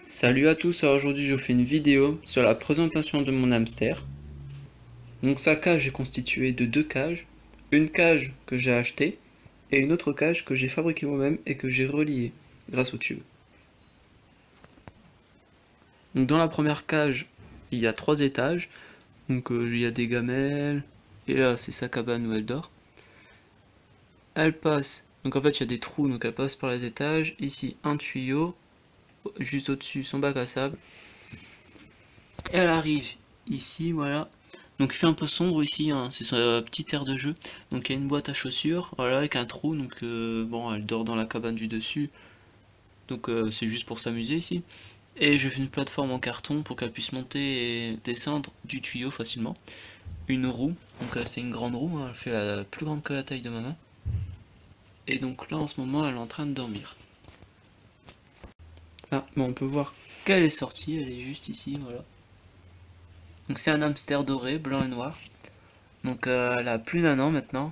Salut à tous, alors aujourd'hui je vous fais une vidéo sur la présentation de mon hamster. Donc sa cage est constituée de deux cages, une cage que j'ai achetée et une autre cage que j'ai fabriquée moi-même et que j'ai reliée grâce au tube. Donc dans la première cage, il y a 3 étages, donc il y a des gamelles, et là c'est sa cabane où elle dort. Elle passe, donc en fait il y a des trous, donc elle passe par les étages, ici un tuyau, juste au-dessus son bac à sable, et elle arrive ici, voilà. Donc il fait un peu sombre ici, hein, c'est sa petite aire de jeu. Donc il y a une boîte à chaussures, voilà, avec un trou. Donc bon, elle dort dans la cabane du dessus. Donc c'est juste pour s'amuser ici. Et je fais une plateforme en carton pour qu'elle puisse monter et descendre du tuyau facilement. Une roue, donc c'est une grande roue, hein, elle fait plus grande que la taille de ma main. Et donc là en ce moment elle est en train de dormir. Ah, bon, on peut voir qu'elle est sortie, elle est juste ici, voilà. Donc c'est un hamster doré, blanc et noir. Donc elle a plus d'1 an maintenant.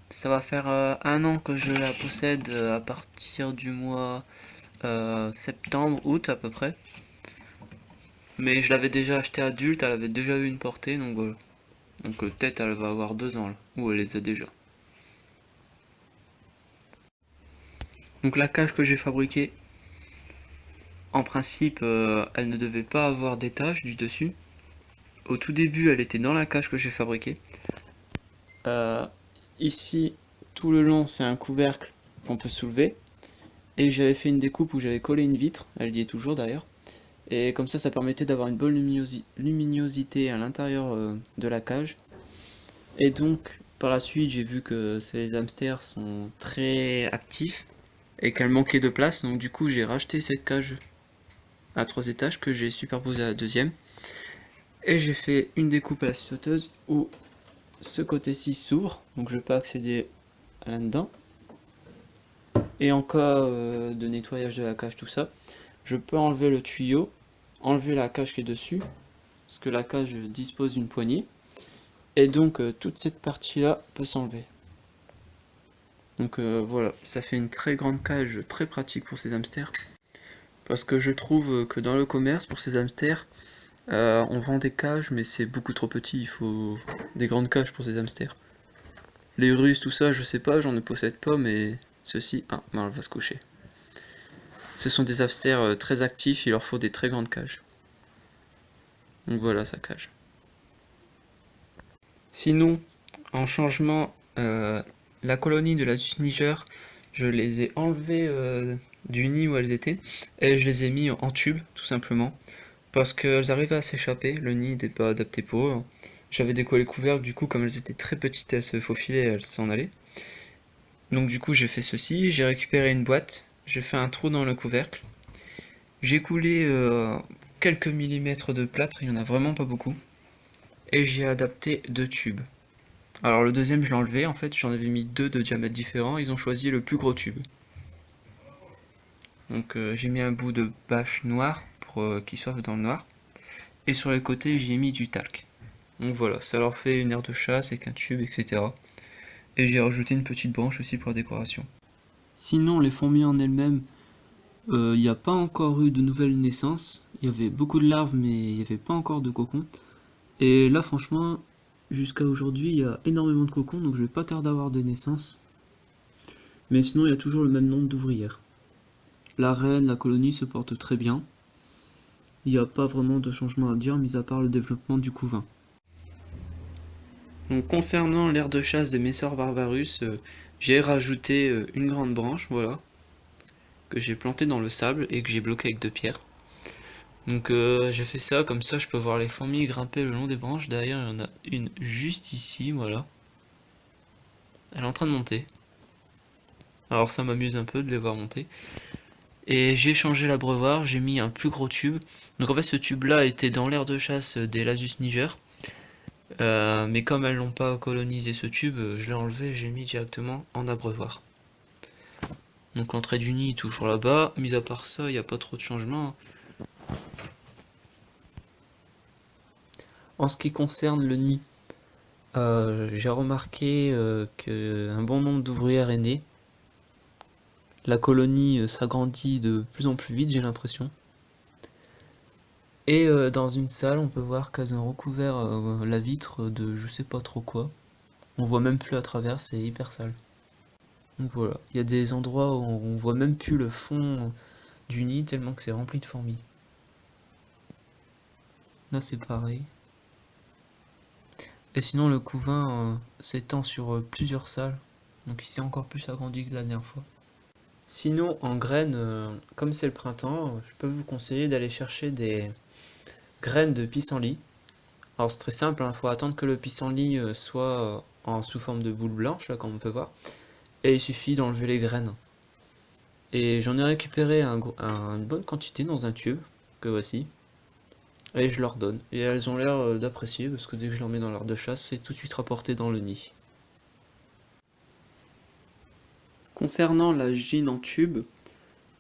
Ça va faire 1 an que je la possède à partir du mois septembre, août à peu près. Mais je l'avais déjà acheté adulte, elle avait déjà eu une portée, donc voilà. Donc peut-être elle va avoir 2 ans là, ou elle les a déjà. Donc la cage que j'ai fabriquée, en principe, elle ne devait pas avoir d'étage du dessus. Au tout début, elle était dans la cage que j'ai fabriquée. Euh, Ici, tout le long, c'est un couvercle qu'on peut soulever. Et j'avais fait une découpe où j'avais collé une vitre, elle y est toujours d'ailleurs. Et comme ça permettait d'avoir une bonne luminosité à l'intérieur de la cage. Et donc, par la suite, j'ai vu que ces hamsters sont très actifs et qu'elle manquait de place. Donc du coup, j'ai racheté cette cage à 3 étages que j'ai superposée à la deuxième. Et j'ai fait une découpe à la scie sauteuse où ce côté-ci s'ouvre, donc je peux accéder là-dedans. Et en cas de nettoyage de la cage, tout ça, je peux enlever le tuyau, enlever la cage qui est dessus, parce que la cage dispose d'une poignée, et donc toute cette partie-là peut s'enlever. Donc voilà, ça fait une très grande cage, très pratique pour ces hamsters, parce que je trouve que dans le commerce, pour ces hamsters, on vend des cages, mais c'est beaucoup trop petit, il faut des grandes cages pour ces hamsters. Les Russes, tout ça, je sais pas, j'en ne possède pas, mais ceci, ah, non, elle va se coucher. Ce sont des hamsters très actifs, il leur faut des très grandes cages. Donc voilà sa cage. Sinon, en changement, la colonie de la Niger, je les ai enlevées du nid où elles étaient, et je les ai mis en tube, tout simplement, parce qu'elles arrivaient à s'échapper, le nid n'était pas adapté pour eux. J'avais décollé le couvercle, du coup, comme elles étaient très petites, elles se faufilaient, elles s'en allaient. Donc du coup, j'ai fait ceci, j'ai récupéré une boîte, j'ai fait un trou dans le couvercle, j'ai coulé quelques millimètres de plâtre, il n'y en a vraiment pas beaucoup, et j'ai adapté 2 tubes. Alors le deuxième je l'ai enlevé, en fait j'en avais mis 2 de diamètres différents, ils ont choisi le plus gros tube. Donc j'ai mis un bout de bâche noire pour qu'ils soient dans le noir, et sur les côtés j'ai mis du talc. Donc voilà, ça leur fait une aire de chasse avec un tube, etc. Et j'ai rajouté une petite branche aussi pour la décoration. Sinon les fourmis en elles-mêmes, il n'y a pas encore eu de nouvelles naissances, il y avait beaucoup de larves mais il n'y avait pas encore de cocons. Et là franchement, jusqu'à aujourd'hui il y a énormément de cocons, donc je vais pas tarder à avoir des naissances. Mais sinon il y a toujours le même nombre d'ouvrières. La reine, la colonie se porte très bien. Il n'y a pas vraiment de changement à dire, mis à part le développement du couvain. Donc concernant l'aire de chasse des Messor Barbarus, j'ai rajouté une grande branche, voilà, que j'ai plantée dans le sable et que j'ai bloqué avec 2 pierres. Donc j'ai fait ça, comme ça je peux voir les fourmis grimper le long des branches. D'ailleurs il y en a une juste ici, voilà. Elle est en train de monter. Alors ça m'amuse un peu de les voir monter. Et j'ai changé l'abreuvoir, j'ai mis un plus gros tube. Donc en fait ce tube là était dans l'aire de chasse des Lasus niger. Mais comme elles n'ont pas colonisé ce tube, je l'ai enlevé et j'ai mis directement en abreuvoir. Donc l'entrée du nid est toujours là-bas, mis à part ça, il n'y a pas trop de changements. En ce qui concerne le nid, j'ai remarqué qu'un bon nombre d'ouvrières est né. La colonie s'agrandit de plus en plus vite, j'ai l'impression. Et dans une salle, on peut voir qu'elles ont recouvert la vitre de je sais pas trop quoi. On voit même plus à travers, c'est hyper sale. Donc voilà, il y a des endroits où on voit même plus le fond du nid tellement que c'est rempli de fourmis. Là c'est pareil. Et sinon le couvain s'étend sur plusieurs salles, donc il s'est encore plus agrandi que la dernière fois. Sinon en graines, comme c'est le printemps, je peux vous conseiller d'aller chercher des graines de pissenlit. Alors c'est très simple, il faut attendre que le pissenlit soit sous forme de boule blanche, là, comme on peut voir, et il suffit d'enlever les graines. Et j'en ai récupéré une bonne quantité dans un tube, que voici, et je leur donne. Et elles ont l'air d'apprécier, parce que dès que je leur mets dans l'heure de chasse, c'est tout de suite rapporté dans le nid. Concernant la gine en tube,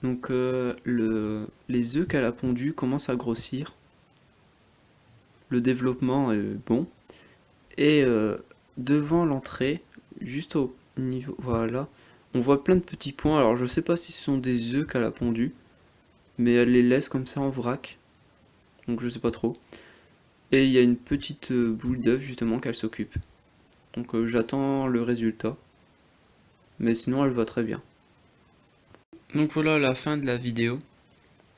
donc les œufs qu'elle a pondus commencent à grossir. Le développement est bon. Et devant l'entrée, juste au niveau, voilà, on voit plein de petits points. Alors je sais pas si ce sont des œufs qu'elle a pondus, mais elle les laisse comme ça en vrac. Donc je sais pas trop. Et il y a une petite boule d'œuf justement qu'elle s'occupe. Donc j'attends le résultat. Mais sinon elle va très bien. Donc voilà la fin de la vidéo.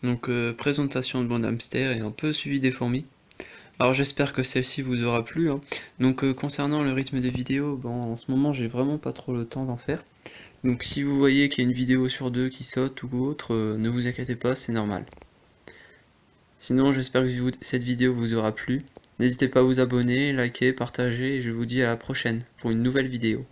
Donc présentation de mon hamster et un peu suivi des fourmis. Alors j'espère que celle-ci vous aura plu, hein. Donc concernant le rythme des vidéos, bon, en ce moment j'ai vraiment pas trop le temps d'en faire. Donc si vous voyez qu'il y a une vidéo sur deux qui saute ou autre, ne vous inquiétez pas, c'est normal. Sinon j'espère que cette vidéo vous aura plu. N'hésitez pas à vous abonner, liker, partager et je vous dis à la prochaine pour une nouvelle vidéo.